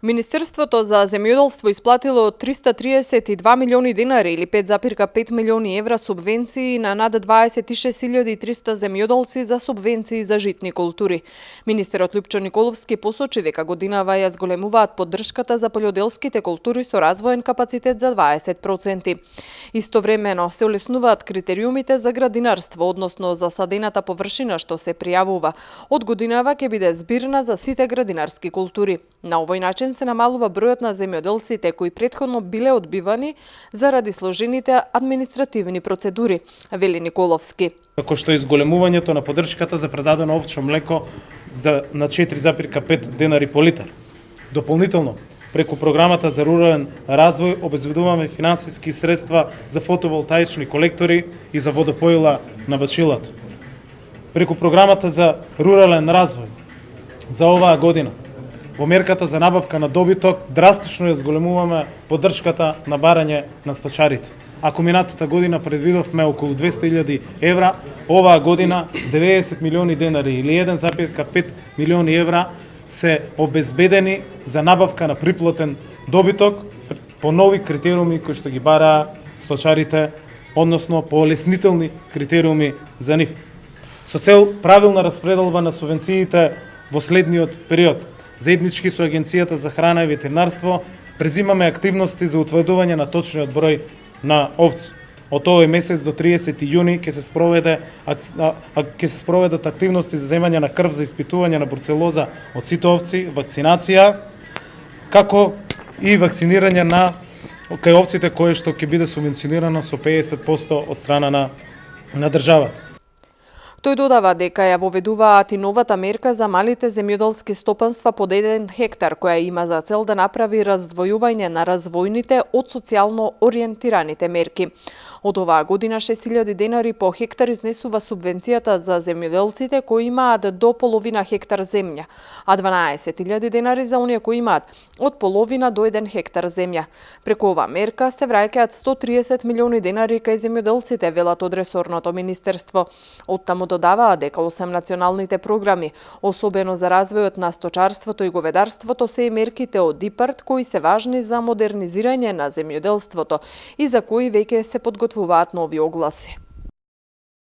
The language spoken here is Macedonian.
Министерството за земјоделство исплатило 332 милиони денари или 5,5 милиони евра субвенции на над 26.300 земјоделци за субвенции за житни култури. Министерот Лјупчо Николовски посочи дека годинава ја зголемуваат поддршката за полјоделските култури со развоен капацитет за 20%. Истовремено се олеснуваат критериумите за градинарство, односно за садената површина што се пријавува. Од годинава ќе биде збирна за сите градинарски култури. На овој начин се намалува бројот на земјоделците кои претходно биле одбивани заради сложените административни процедури, вели Николовски. Како што изголемувањето на поддршката за предадено овчо млеко на 4,5 денари по литар. Дополнително, преку програмата за рурален развој обезбедуваме финансиски средства за фотоволтаични колектори и за водопоила на Бачилат. Преку програмата за рурален развој за оваа година во мерката за набавка на добиток драстично ја зголемуваме поддршката на барање на сточарите. Ако минатата година предвидовме околу 200.000 евра, оваа година 90 милиони денари или 1,5 милиони евра се обезбедени за набавка на приплатен добиток по нови критериуми кои што ги бараа сточарите, односно по олеснителни критериуми за нив. Со цел правилна распределба на субвенциите во следниот период, заеднички со Агенцијата за храна и ветеринарство, презимаме активности за утврдување на точниот број на овци. Од овој месец до 30 јуни ќе се спроведат активности за земање на крв за испитување на бруцелоза од сите овци, вакцинација, како и вакцинирање на кај овците кое што ќе биде субвенционирано со 50% од страна на државата. Тој додава дека ја воведуваат и новата мерка за малите земјоделски стопанства под 1 хектар, која има за цел да направи раздвојување на развојните од социјално ориентираните мерки. Од оваа година 6.000 денари по хектар изнесува субвенцијата за земјоделците кои имаат до половина хектар земја, а 12.000 денари за оние кои имаат од половина до 1 хектар земја. Преку оваа мерка се враќаат 130 милиони денари кај земјоделците, велат од ресорното министерство. Оттаму додаваа дека освен националните програми, особено за развојот на сточарството и говедарството, се и мерките од ИПАРД кои се важни за модернизирање на земјоделството и за кои веќе се подготвуваат нови огласи.